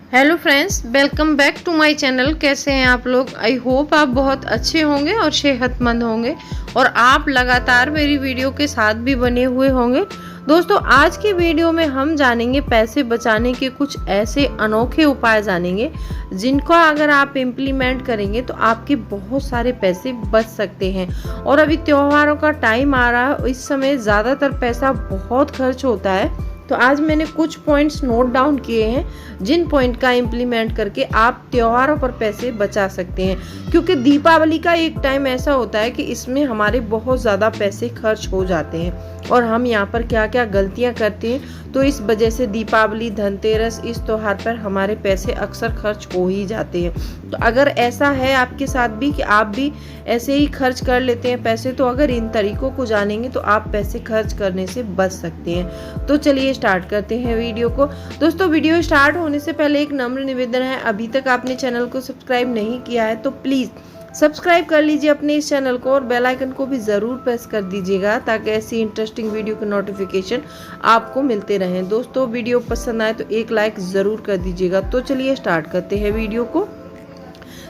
Hello friends, welcome back to my channel. कैसे हैं आप लोग? आई होप आप बहुत अच्छे होंगे और सेहतमंद होंगे और आप लगातार मेरी वीडियो के साथ भी बने हुए होंगे। दोस्तों, आज की वीडियो में हम जानेंगे पैसे बचाने के कुछ ऐसे अनोखे उपाय जानेंगे जिनको अगर आप इम्प्लीमेंट करेंगे तो आपके बहुत सारे पैसे बच सकते हैं। और अभी त्योहारों का टाइम आ रहा है, इस समय ज़्यादातर पैसा बहुत खर्च होता है। तो आज मैंने कुछ पॉइंट्स नोट डाउन किए हैं जिन पॉइंट का इम्प्लीमेंट करके आप त्योहारों पर पैसे बचा सकते हैं, क्योंकि दीपावली का एक टाइम ऐसा होता है कि इसमें हमारे बहुत ज़्यादा पैसे खर्च हो जाते हैं और हम यहाँ पर क्या क्या गलतियाँ करते हैं, तो इस वजह से दीपावली, धनतेरस, इस त्योहार पर हमारे पैसे अक्सर खर्च हो ही जाते हैं। तो अगर ऐसा है आपके साथ भी कि आप भी ऐसे ही खर्च कर लेते हैं पैसे, तो अगर इन तरीकों को जानेंगे तो आप पैसे खर्च करने से बच सकते हैं। तो चलिए स्टार्ट करते हैं वीडियो को। दोस्तों, वीडियो स्टार्ट होने से पहले एक नम्र निवेदन है, अभी तक आपने चैनल को सब्सक्राइब नहीं किया है तो प्लीज़ सब्सक्राइब कर लीजिए अपने इस चैनल को और बेल आइकन को भी ज़रूर प्रेस कर दीजिएगा ताकि ऐसी इंटरेस्टिंग वीडियो के नोटिफिकेशन आपको मिलते रहें। दोस्तों, वीडियो पसंद आए तो एक लाइक ज़रूर कर दीजिएगा। तो चलिए स्टार्ट करते हैं वीडियो को।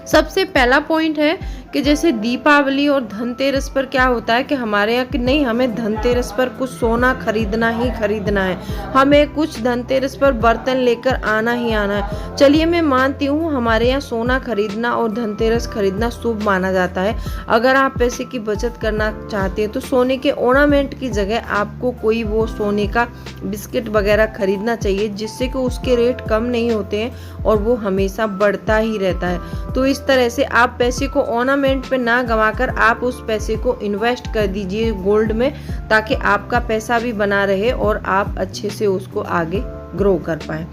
सबसे पहला पॉइंट है कि जैसे दीपावली और धनतेरस पर क्या होता है कि हमारे यहाँ कि नहीं, हमें धनतेरस पर कुछ सोना खरीदना ही खरीदना है, हमें कुछ धनतेरस पर बर्तन लेकर आना ही आना है। चलिए, मैं मानती हूँ हमारे यहाँ सोना खरीदना और धनतेरस खरीदना शुभ माना जाता है। अगर आप पैसे की बचत करना चाहते हैं तो सोने के ऑर्नामेंट की जगह आपको कोई वो सोने का बिस्किट वगैरह खरीदना चाहिए, जिससे कि उसके रेट कम नहीं होते हैं और वो हमेशा बढ़ता ही रहता है। तो इस तरह से आप पैसे को ऑर्नामेंट पे ना गंवाकर आप उस पैसे को इन्वेस्ट कर दीजिए गोल्ड में, ताकि आपका पैसा भी बना रहे और आप अच्छे से उसको आगे ग्रो कर पाए।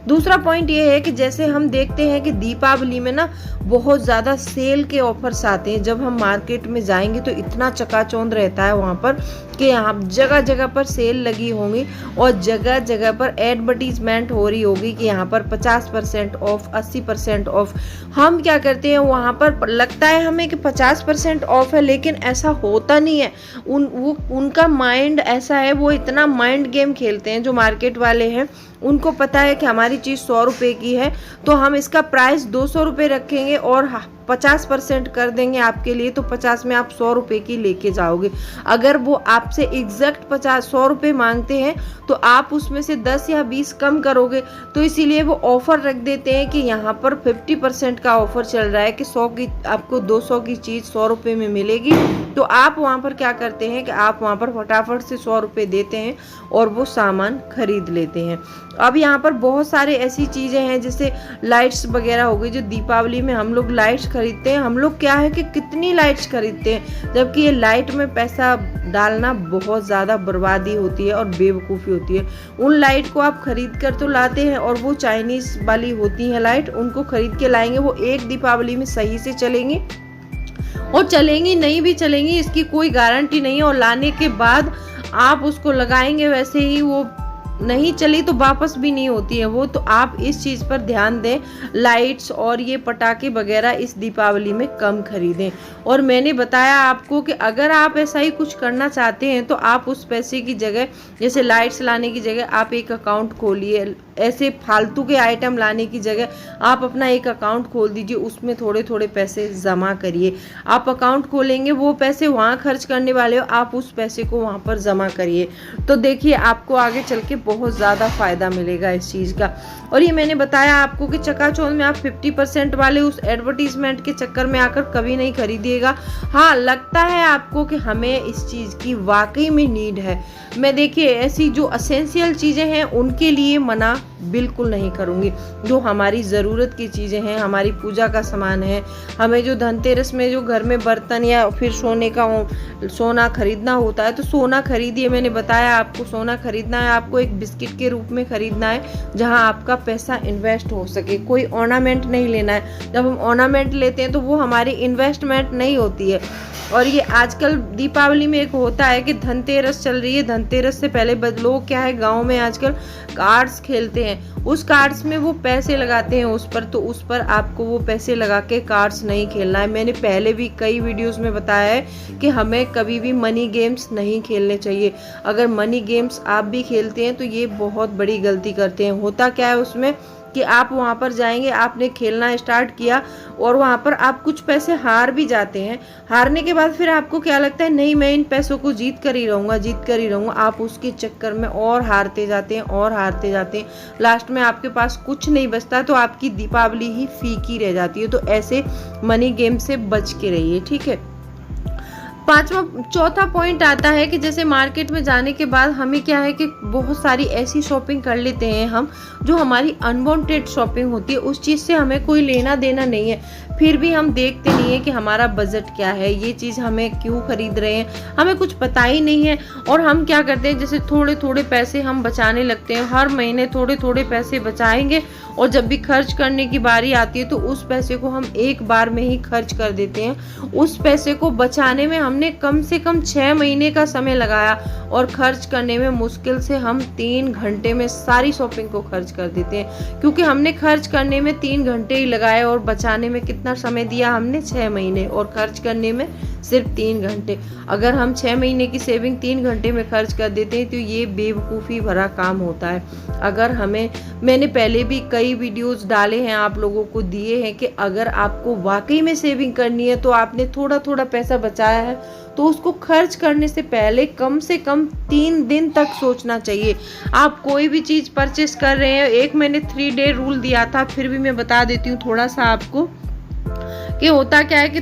दूसरा पॉइंट ये है कि जैसे हम देखते हैं कि दीपावली में ना बहुत ज़्यादा सेल के ऑफर्स आते हैं। जब हम मार्केट में जाएंगे तो इतना चकाचौंध रहता है वहाँ पर कि यहाँ जगह जगह पर सेल लगी होंगी और जगह जगह पर एडवर्टीजमेंट हो रही होगी कि यहाँ पर 50% ऑफ, 80% ऑफ। हम क्या करते हैं, वहाँ पर लगता है हमें कि 50% ऑफ है, लेकिन ऐसा होता नहीं है। उनका माइंड ऐसा है, वो इतना माइंड गेम खेलते हैं जो मार्केट वाले हैं। उनको पता है कि हमारी चीज़ 100 रुपये की है तो हम इसका प्राइस 200 रुपये रखेंगे और 50% कर देंगे आपके लिए, तो 50 में आप 100 रुपये की लेके जाओगे। अगर वो आपसे एग्जैक्ट 100 रुपये मांगते हैं तो आप उसमें से 10 या 20 कम करोगे। तो इसीलिए वो ऑफ़र रख देते हैं कि यहाँ पर 50% का ऑफ़र चल रहा है कि 100 की आपको 200 की चीज़ 100 रुपये में मिलेगी। तो आप वहाँ पर क्या करते हैं कि आप वहाँ पर फटाफट से 100 रुपये देते हैं और वो सामान खरीद लेते हैं। अब यहाँ पर बहुत सारे ऐसी चीज़ें हैं जैसे लाइट्स वगैरह हो गई, जो दीपावली में हम लोग लाइट्स खरीदते हैं। हम लोग क्या है कि कितनी लाइट्स खरीदते हैं, जबकि ये लाइट में पैसा डालना बहुत ज़्यादा बर्बादी होती है और बेवकूफ़ी होती है। उन लाइट को आप खरीद कर तो लाते हैं और वो चाइनीज़ वाली होती हैं लाइट, उनको खरीद के लाएंगे, वो एक दीपावली में सही से चलेंगी और चलेंगी, नहीं भी चलेंगी इसकी कोई गारंटी नहीं है। और लाने के बाद आप उसको लगाएंगे, वैसे ही वो नहीं चली तो वापस भी नहीं होती है वो। तो आप इस चीज़ पर ध्यान दें, लाइट्स और ये पटाखे वगैरह इस दीपावली में कम खरीदें। और मैंने बताया आपको कि अगर आप ऐसा ही कुछ करना चाहते हैं तो आप उस पैसे की जगह, जैसे लाइट्स लाने की जगह आप एक अकाउंट खोलिए, ऐसे फालतू के आइटम लाने की जगह आप अपना एक अकाउंट खोल दीजिए, उसमें थोड़े थोड़े पैसे जमा करिए। आप अकाउंट खोलेंगे, वो पैसे वहाँ खर्च करने वाले हो, आप उस पैसे को वहाँ पर जमा करिए। तो देखिए, आपको आगे चल के बहुत ज़्यादा फ़ायदा मिलेगा इस चीज़ का। और ये मैंने बताया आपको कि चकाचौंध में आप 50% वाले उस एडवर्टीजमेंट के चक्कर में आकर कभी नहीं खरीदिएगा। हाँ, लगता है आपको कि हमें इस चीज़ की वाकई में नीड है, मैं देखिए ऐसी जो असेंशियल चीज़ें हैं उनके लिए मना बिल्कुल नहीं करूँगी। जो हमारी ज़रूरत की चीज़ें हैं, हमारी पूजा का सामान है, हमें जो धनतेरस में जो घर में बर्तन या फिर सोना खरीदना होता है तो सोना खरीदिए। मैंने बताया आपको सोना खरीदना है, आपको एक बिस्किट के रूप में खरीदना है जहां आपका पैसा इन्वेस्ट हो सके। कोई ऑर्नामेंट नहीं लेना है। जब हम ऑर्नामेंट लेते हैं तो वो हमारी इन्वेस्टमेंट नहीं होती है। और ये आजकल दीपावली में एक होता है कि धनतेरस चल रही है, धनतेरस से पहले लोग क्या है गांव में आजकल कार्ड्स खेलते हैं, उस कार्ड्स में वो पैसे लगाते हैं उस पर, तो उस पर आपको वो पैसे लगा के कार्ड्स नहीं खेलना है। मैंने पहले भी कई वीडियोस में बताया है कि हमें कभी भी मनी गेम्स नहीं खेलने चाहिए। अगर मनी गेम्स आप भी खेलते हैं तो ये बहुत बड़ी गलती करते हैं। होता क्या है उसमें कि आप वहाँ पर जाएंगे, आपने खेलना स्टार्ट किया और वहाँ पर आप कुछ पैसे हार भी जाते हैं। हारने के बाद फिर आपको क्या लगता है, नहीं मैं इन पैसों को जीत कर ही रहूँगा। आप उसके चक्कर में और हारते जाते हैं। लास्ट में आपके पास कुछ नहीं बचता, तो आपकी दीपावली ही फीकी रह जाती है। तो ऐसे मनी गेम से बच के रहिए, ठीक है। चौथा पॉइंट आता है कि जैसे मार्केट में जाने के बाद हमें क्या है कि बहुत सारी ऐसी शॉपिंग कर लेते हैं हम, जो हमारी अनवांटेड शॉपिंग होती है। उस चीज़ से हमें कोई लेना देना नहीं है, फिर भी हम देखते नहीं है कि हमारा बजट क्या है, ये चीज़ हमें क्यों खरीद रहे हैं, हमें कुछ पता ही नहीं है। और हम क्या करते हैं, जैसे थोड़े थोड़े पैसे हम बचाने लगते हैं, हर महीने थोड़े थोड़े पैसे बचाएंगे और जब भी खर्च करने की बारी आती है तो उस पैसे को हम एक बार में ही खर्च कर देते हैं। उस पैसे को बचाने में हमने कम से कम 6 महीने का समय लगाया और खर्च करने में मुश्किल से हम 3 घंटे में सारी शॉपिंग को खर्च कर देते हैं, क्योंकि हमने खर्च करने में 3 घंटे ही लगाए और बचाने में कितना समय दिया हमने, 6 महीने, और खर्च करने में सिर्फ 3 घंटे। अगर हम 6 महीने की सेविंग 3 घंटे में खर्च कर देते हैं तो ये बेवकूफ़ी भरा काम होता है। अगर मैंने पहले भी कई वीडियोस डाले हैं, आप लोगों को दिए हैं कि अगर आपको वाकई में सेविंग करनी है तो आपने थोड़ा थोड़ा पैसा बचाया है तो उसको खर्च करने से पहले कम से कम 3 दिन तक सोचना चाहिए। आप कोई भी चीज़ परचेस कर रहे हैं, एक मैंने 3 डे रूल दिया था, फिर भी मैं बता देती हूँ थोड़ा सा आपको कि होता क्या है कि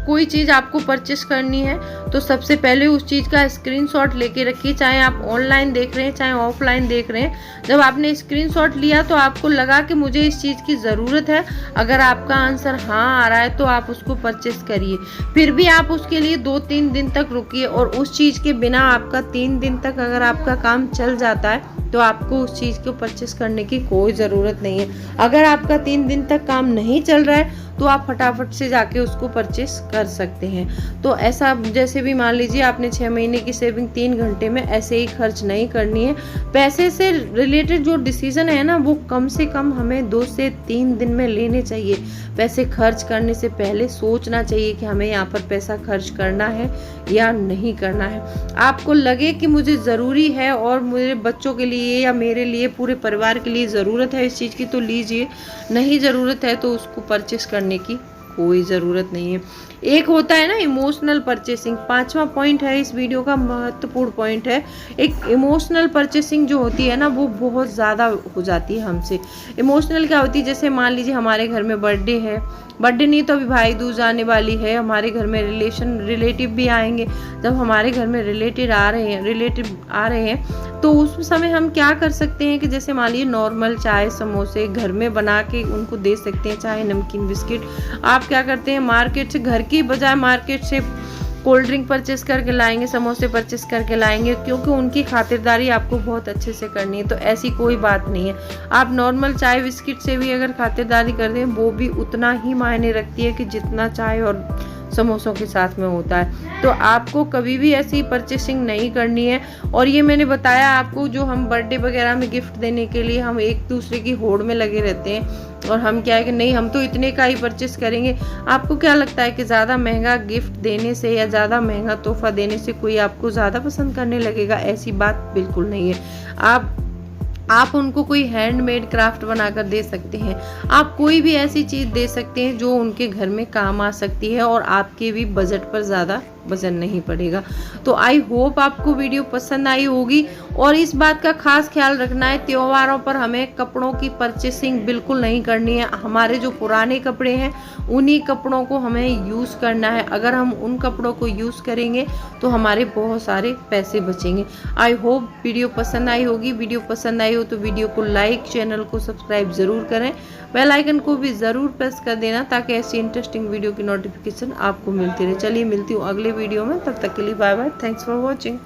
कोई चीज़ आपको परचेस करनी है तो सबसे पहले उस चीज़ का स्क्रीनशॉट लेके रखिए, चाहे आप ऑनलाइन देख रहे हैं चाहे ऑफलाइन देख रहे हैं। जब आपने स्क्रीनशॉट लिया तो आपको लगा कि मुझे इस चीज़ की ज़रूरत है, अगर आपका आंसर हाँ आ रहा है तो आप उसको परचेस करिए। फिर भी आप उसके लिए 2-3 दिन तक रुकिए, और उस चीज़ के बिना आपका 3 दिन तक अगर आपका काम चल जाता है तो आपको उस चीज़ को परचेस करने की कोई ज़रूरत नहीं है। अगर आपका 3 दिन तक काम नहीं चल रहा है तो आप फटाफट से जाके उसको परचेस कर सकते हैं। तो ऐसा जैसे भी मान लीजिए आपने 6 महीने की सेविंग 3 घंटे में ऐसे ही खर्च नहीं करनी है। पैसे से रिलेटेड जो डिसीजन है ना, वो कम से कम हमें 2 से 3 दिन में लेने चाहिए। पैसे खर्च करने से पहले सोचना चाहिए कि हमें यहाँ पर पैसा खर्च करना है या नहीं करना है। आपको लगे कि मुझे ज़रूरी है और मेरे बच्चों के लिए या मेरे लिए, पूरे परिवार के लिए ज़रूरत है इस चीज़ की, तो लीजिए। नहीं ज़रूरत है तो उसको परचेस करने की कोई ज़रूरत नहीं है। एक होता है ना इमोशनल परचेसिंग, 5वां पॉइंट है इस वीडियो का, महत्वपूर्ण पॉइंट है। एक इमोशनल परचेसिंग जो होती है ना, वो बहुत ज़्यादा हो जाती है हमसे। इमोशनल क्या होती है, जैसे मान लीजिए हमारे घर में बर्थडे है, बर्थडे नहीं तो अभी भाई दूज आने वाली है, हमारे घर में रिलेटिव भी आएंगे। जब हमारे घर में रिलेटिव आ रहे हैं तो उस समय हम क्या कर सकते हैं कि जैसे मान लीजिए नॉर्मल चाय समोसे घर में बना के उनको दे सकते हैं, चाहे नमकीन बिस्किट। आप क्या करते हैं, मार्केट से, घर की बजाय मार्केट से कोल्ड ड्रिंक परचेस करके लाएंगे, समोसे परचेस करके लाएंगे, क्योंकि उनकी खातिरदारी आपको बहुत अच्छे से करनी है। तो ऐसी कोई बात नहीं है, आप नॉर्मल चाय बिस्किट से भी अगर खातिरदारी कर दें, वो भी उतना ही मायने रखती है कि जितना चाय और समोसों के साथ में होता है। तो आपको कभी भी ऐसी परचेसिंग नहीं करनी है। और ये मैंने बताया आपको, जो हम बर्थडे वगैरह में गिफ्ट देने के लिए हम एक दूसरे की होड़ में लगे रहते हैं और हम क्या है कि नहीं हम तो इतने का ही परचेस करेंगे। आपको क्या लगता है कि ज़्यादा महंगा गिफ्ट देने से या ज़्यादा महंगा तोहफा देने से कोई आपको ज़्यादा पसंद करने लगेगा? ऐसी बात बिल्कुल नहीं है। आप उनको कोई हैंडमेड क्राफ्ट बनाकर दे सकते हैं, आप कोई भी ऐसी चीज़ दे सकते हैं जो उनके घर में काम आ सकती है और आपके भी बजट पर ज़्यादा वजन नहीं पड़ेगा। तो आई होप आपको वीडियो पसंद आई होगी। और इस बात का खास ख्याल रखना है, त्योहारों पर हमें कपड़ों की परचेसिंग बिल्कुल नहीं करनी है। हमारे जो पुराने कपड़े हैं उन्हीं कपड़ों को हमें यूज़ करना है। अगर हम उन कपड़ों को यूज़ करेंगे तो हमारे बहुत सारे पैसे बचेंगे। आई होप वीडियो पसंद आई होगी। वीडियो पसंद आई हो तो वीडियो को लाइक, चैनल को सब्सक्राइब ज़रूर करें, बेल आइकन को भी ज़रूर प्रेस कर देना ताकि ऐसी इंटरेस्टिंग वीडियो की नोटिफिकेशन आपको मिलती रहे। चलिए मिलती हूँ अगले वीडियो में, तब तक के लिए bye bye, thanks for watching.